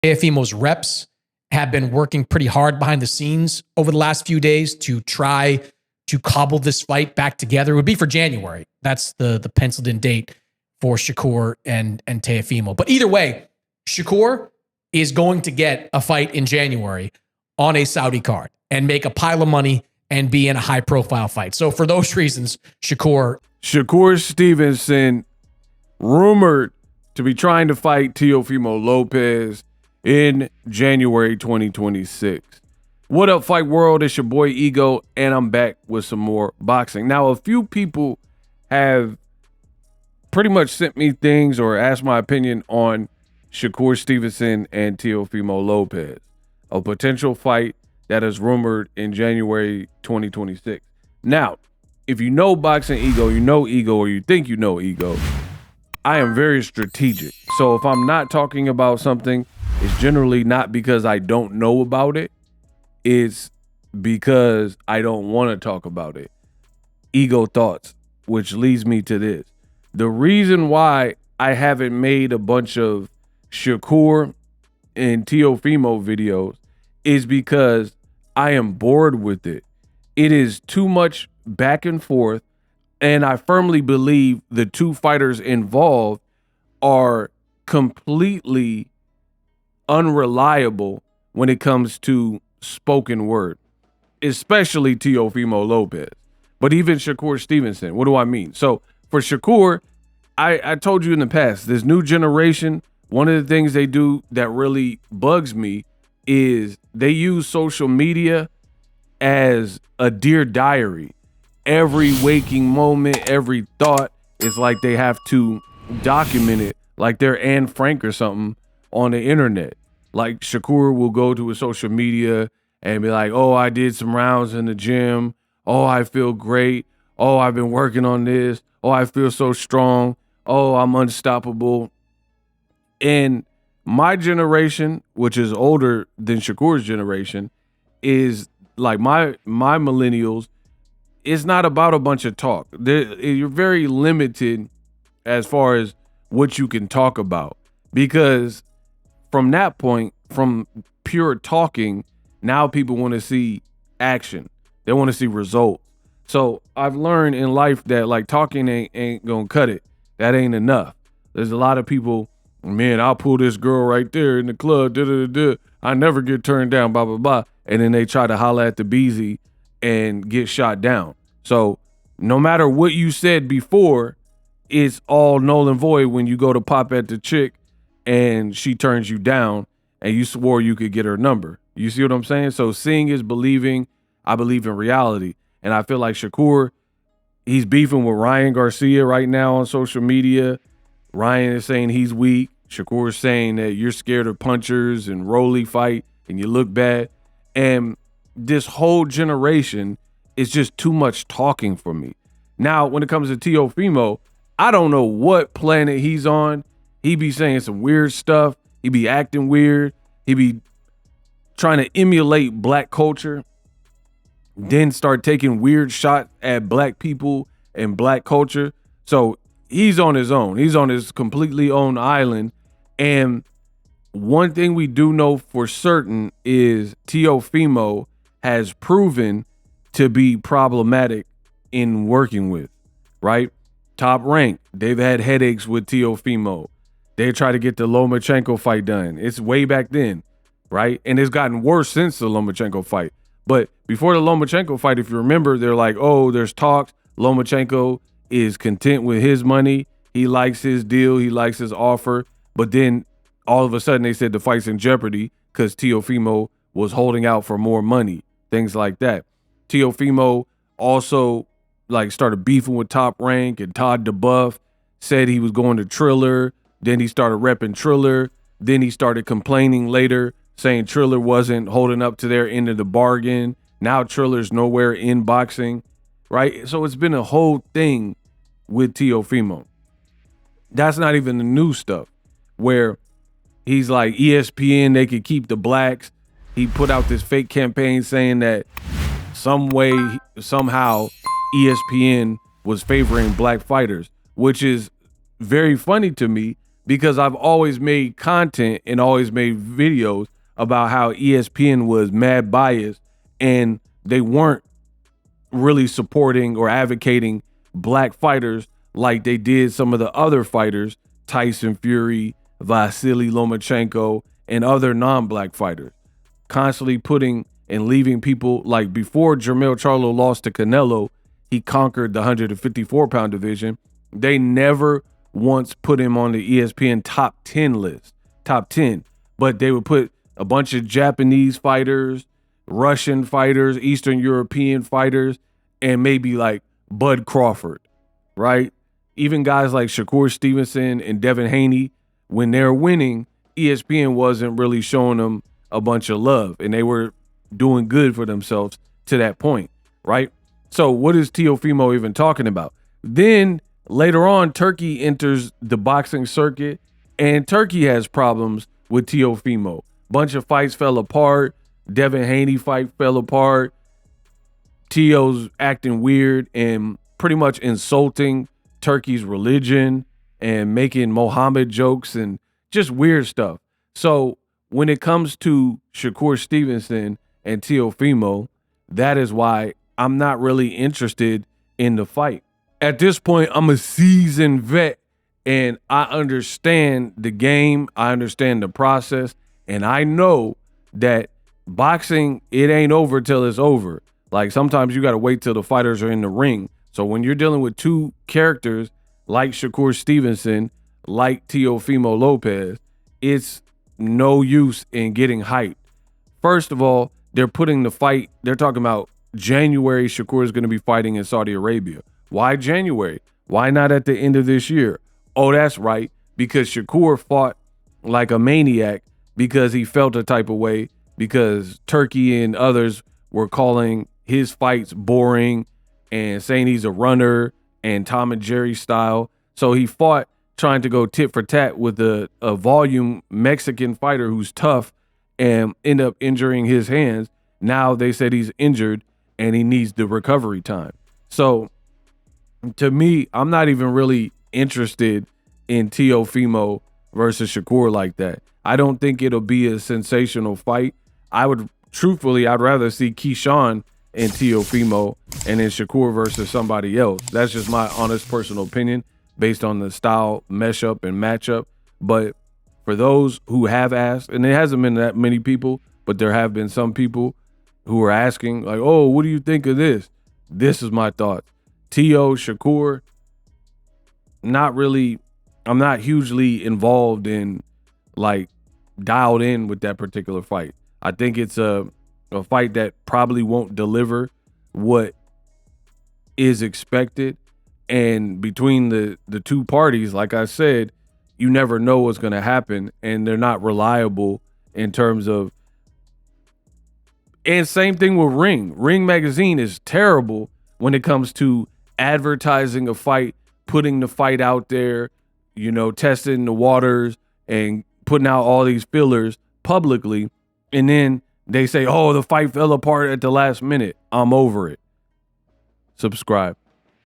Teofimo's reps have been working pretty hard behind the scenes over the last few days to try to cobble this fight back together. It would be for January. That's the penciled in date for Shakur and Teofimo. But either way, Shakur is going to get a fight in January on a Saudi card and make a pile of money and be in a high profile fight. So for those reasons, Shakur Stevenson rumored to be trying to fight Teofimo Lopez in January 2026. What up, Fight World? It's your boy Ego, and I'm back with some more boxing. Now, a few people have pretty much sent me things or asked my opinion on Shakur Stevenson and Teofimo Lopez, a potential fight that is rumored in January 2026. Now, if you know Boxing Ego, you know Ego, or you think you know Ego, I am very strategic. So if I'm not talking about something, it's generally not because I don't know about it. It's because I don't want to talk about it. Ego thoughts, which leads me to this. The reason why I haven't made a bunch of Shakur and Teofimo videos is because I am bored with it. It is too much back and forth, and I firmly believe the two fighters involved are completely unreliable when it comes to spoken word, especially Teofimo Lopez, but even Shakur Stevenson. What do I mean? So for Shakur, I told you in the past, this new generation, one of the things they do that really bugs me is they use social media as a dear diary. Every waking moment, every thought is like they have to document it like they're Anne Frank or something on the internet. Like Shakur will go to his social media and be like, oh, I did some rounds in the gym. Oh, I feel great. Oh, I've been working on this. Oh, I feel so strong. Oh, I'm unstoppable. And my generation, which is older than Shakur's generation, is like my millennials. It's not about a bunch of talk. You're very limited as far as what you can talk about, because from that point, from pure talking, now people want to see action. They want to see results. So I've learned in life that like talking ain't gonna cut it. That ain't enough. There's a lot of people, man, I'll pull this girl right there in the club, I never get turned down, blah, blah, blah. And then they try to holler at the beezy and get shot down. So no matter what you said before, it's all null and void when you go to pop at the chick and she turns you down and you swore you could get her number. You see what I'm saying? So seeing is believing. I believe in reality. And I feel like Shakur, he's beefing with Ryan Garcia right now on social media. Ryan is saying he's weak. Shakur is saying that you're scared of punchers and Rolly fight and you look bad. And this whole generation is just too much talking for me. Now, when it comes to Teofimo, I don't know what planet he's on. He be saying some weird stuff. He be acting weird. He be trying to emulate black culture, then start taking weird shots at black people and black culture. So he's on his own. He's on his completely own island. And one thing we do know for certain is Teofimo has proven to be problematic in working with, right? Top Rank, they've had headaches with Teofimo. They try to get the Lomachenko fight done. It's way back then, right? And it's gotten worse since the Lomachenko fight. But before the Lomachenko fight, if you remember, they're like, oh, there's talks. Lomachenko is content with his money. He likes his deal. He likes his offer. But then all of a sudden they said the fight's in jeopardy because Teofimo was holding out for more money, things like that. Teofimo also like started beefing with Top Rank, and Todd DeBuff said he was going to Triller. Then he started repping Triller. Then he started complaining later, saying Triller wasn't holding up to their end of the bargain. Now Triller's nowhere in boxing, right? So it's been a whole thing with Teofimo. That's not even the new stuff where he's like ESPN, they could keep the blacks. He put out this fake campaign saying that somehow ESPN was favoring black fighters, which is very funny to me because I've always made content and always made videos about how ESPN was mad biased and they weren't really supporting or advocating black fighters like they did some of the other fighters, Tyson Fury, Vasily Lomachenko, and other non-black fighters, constantly putting and leaving people like before Jermell Charlo lost to Canelo, he conquered the 154-pound division. They never once put him on the ESPN top 10 list, top 10, but they would put a bunch of Japanese fighters, Russian fighters, Eastern European fighters, and maybe like Bud Crawford, right? Even guys like Shakur Stevenson and Devin Haney, when they're winning, ESPN wasn't really showing them a bunch of love, and they were doing good for themselves to that point, right? So what is Teofimo even talking about? Then later on, Turkey enters the boxing circuit, and Turkey has problems with Teofimo. Bunch of fights fell apart. Devin Haney fight fell apart. Teo's acting weird and pretty much insulting Turkey's religion and making Mohammed jokes and just weird stuff. So when it comes to Shakur Stevenson and Teofimo, that is why I'm not really interested in the fight. At this point, I'm a seasoned vet and I understand the game. I understand the process. And I know that boxing, it ain't over till it's over. Like sometimes you got to wait till the fighters are in the ring. So when you're dealing with two characters like Shakur Stevenson, like Teofimo Lopez, it's no use in getting hyped. First of all, they're putting the fight, they're talking about January, Shakur is going to be fighting in Saudi Arabia. Why January? Why not at the end of this year? Oh, that's right, because Shakur fought like a maniac because he felt a type of way because Turkey and others were calling his fights boring and saying he's a runner and Tom and Jerry style. So he fought trying to go tit for tat with a volume Mexican fighter who's tough and end up injuring his hands. Now they said he's injured and he needs the recovery time. So to me, I'm not even really interested in Teofimo versus Shakur like that. I don't think it'll be a sensational fight. I'd rather see Keyshawn and Teofimo and then Shakur versus somebody else. That's just my honest personal opinion based on the style mesh-up and matchup. But for those who have asked, and there hasn't been that many people, but there have been some people who are asking, like, oh, what do you think of this? This is my thought. Teo, Shakur, not really, I'm not hugely involved in, like, dialed in with that particular fight. I think it's a fight that probably won't deliver what is expected. And between the two parties, like I said, you never know what's going to happen, and they're not reliable in terms of. And same thing with Ring. Ring Magazine is terrible when it comes to advertising a fight, putting the fight out there, you know, testing the waters and putting out all these fillers publicly. And then they say, oh, the fight fell apart at the last minute. I'm over it. Subscribe.